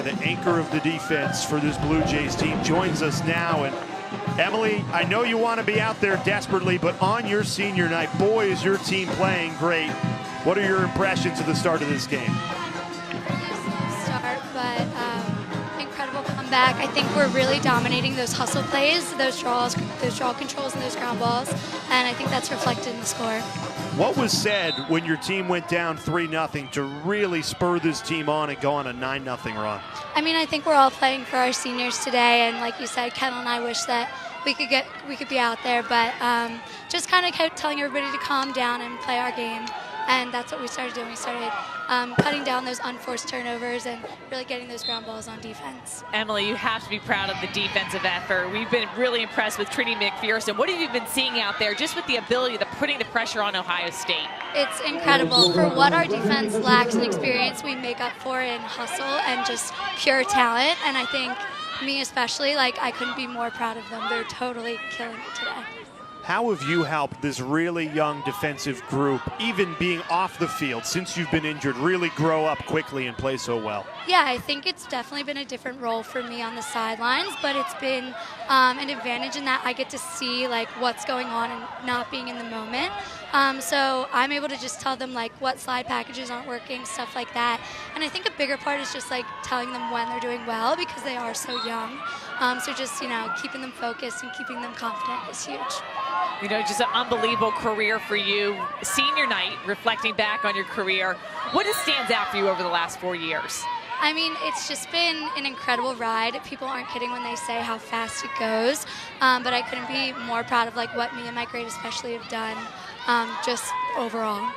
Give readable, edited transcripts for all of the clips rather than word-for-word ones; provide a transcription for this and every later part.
the anchor of the defense for this Blue Jays team, joins us now. And Emily, I know you want to be out there desperately, but on your senior night, boy, is your team playing great. What are your impressions of the start of this game? Start, but incredible comeback. I think we're really dominating those hustle plays, those draw controls, and those ground balls, and I think that's reflected in the score. What was said when your team went down 3-0 to really spur this team on and go on a 9-0 run? I mean, I think we're all playing for our seniors today, and like you said, Kendall and I wish that we could be out there, but just kind of kept telling everybody to calm down and play our game. And that's what we started doing. We started cutting down those unforced turnovers and really getting those ground balls on defense. Emily, you have to be proud of the defensive effort. We've been really impressed with Trinity McPherson. What have you been seeing out there just with the ability of putting the pressure on Ohio State? It's incredible. For what our defense lacks in experience, we make up for in hustle and just pure talent. And I think me especially, like, I couldn't be more proud of them. They're totally killing it today. How have you helped this really young defensive group, even being off the field since you've been injured, really grow up quickly and play so well? Yeah, I think it's definitely been a different role for me on the sidelines, but it's been an advantage in that I get to see like what's going on and not being in the moment. So I'm able to just tell them like what slide packages aren't working, stuff like that. And I think a bigger part is just like telling them when they're doing well because they are so young. So just, keeping them focused and keeping them confident is huge. Just an unbelievable career for you. Senior night, reflecting back on your career, what stands out for you over the last 4 years? I mean, it's just been an incredible ride. People aren't kidding when they say how fast it goes, but I couldn't be more proud of like what me and my grade especially have done, just overall.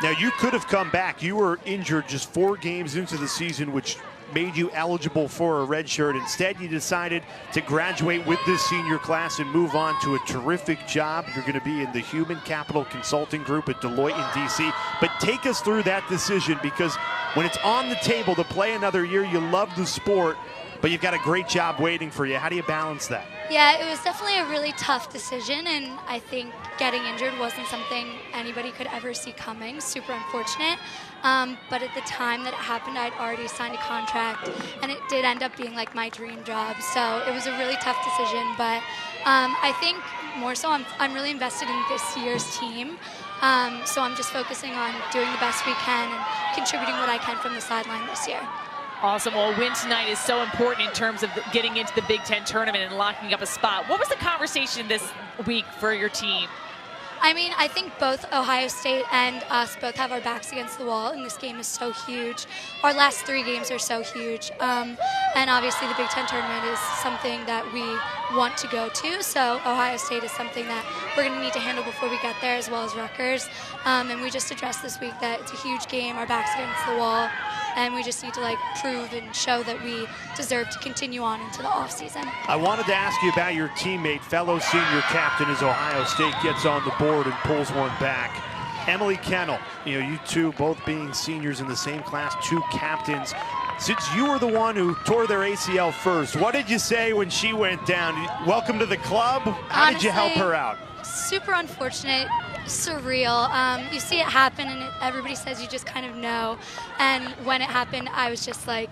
Now, you could have come back. You were injured just 4 games into the season, which made you eligible for a red shirt. Instead, you decided to graduate with this senior class and move on to a terrific job. You're going to be in the Human Capital Consulting Group at Deloitte in D.C. But take us through that decision, because when it's on the table to play another year, you love the sport, but you've got a great job waiting for you. How do you balance that? Yeah, it was definitely a really tough decision, and I think getting injured wasn't something anybody could ever see coming. Super unfortunate. But at the time that it happened, I'd already signed a contract, and it did end up being like my dream job. So it was a really tough decision, but I think more so I'm really invested in this year's team. So I'm just focusing on doing the best we can and contributing what I can from the sideline this year. Awesome. Well, a win tonight is so important in terms of getting into the Big Ten tournament and locking up a spot. What was the conversation this week for your team? I mean, I think both Ohio State and us both have our backs against the wall, and this game is so huge. Our last 3 games are so huge. And obviously the Big Ten tournament is something that we want to go to, so Ohio State is something that we're going to need to handle before we get there, as well as Rutgers. And we just addressed this week that it's a huge game, our backs against the wall, and we just need to prove and show that we deserve to continue on into the offseason. I wanted to ask you about your teammate, fellow senior captain, as Ohio State gets on the board and pulls one back. Emily Kennel, you two both being seniors in the same class, 2 captains. Since you were the one who tore their ACL first, what did you say when she went down? Welcome to the club? How did you help her out? Super unfortunate, surreal. You see it happen, and everybody says you just kind of know. And when it happened, I was just like,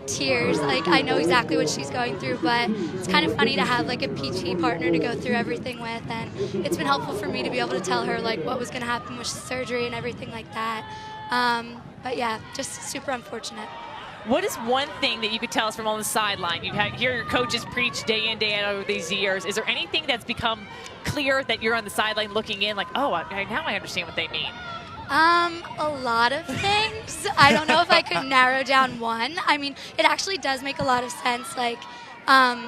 tears. I know exactly what she's going through, but it's kind of funny to have a PT partner to go through everything with, and it's been helpful for me to be able to tell her what was going to happen with surgery and everything like that. But yeah, just super unfortunate. What is one thing that you could tell us from on the sideline? You hear your coaches preach day in, day out over these years. Is there anything that's become clear that you're on the sideline looking in now I understand what they mean? A lot of things. I don't know if I could narrow down one. I mean, it actually does make a lot of sense,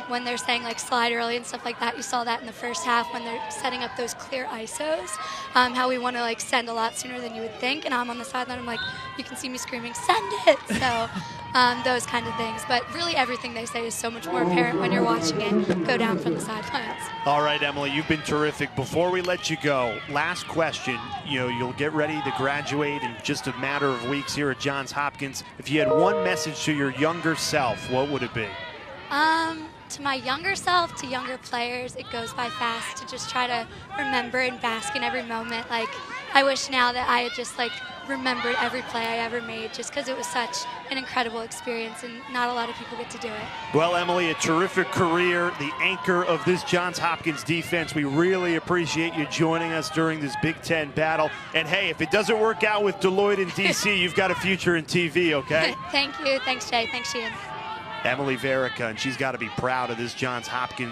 when they're saying slide early and stuff like that. You saw that in the first half when they're setting up those clear ISOs, how we want to send a lot sooner than you would think, and I'm on the sideline, I'm you can see me screaming, send it! So those kind of things, but really everything they say is so much more apparent when you're watching it go down from the sidelines. All right, Emily, you've been terrific. Before we let you go, last question. You'll get ready to graduate in just a matter of weeks here at Johns Hopkins. If you had one message to your younger self, what would it be? To my younger self, to younger players, it goes by fast to just try to remember and bask in every moment. I wish now that I had just remembered every play I ever made just because it was such an incredible experience and not a lot of people get to do it. Well, Emily, a terrific career, the anchor of this Johns Hopkins defense. We really appreciate you joining us during this Big Ten battle. And hey, if it doesn't work out with Deloitte in DC, you've got a future in TV, okay? Thank you. Thanks, Jay. Thanks, Sheehan. Emily Verica, and she's got to be proud of this Johns Hopkins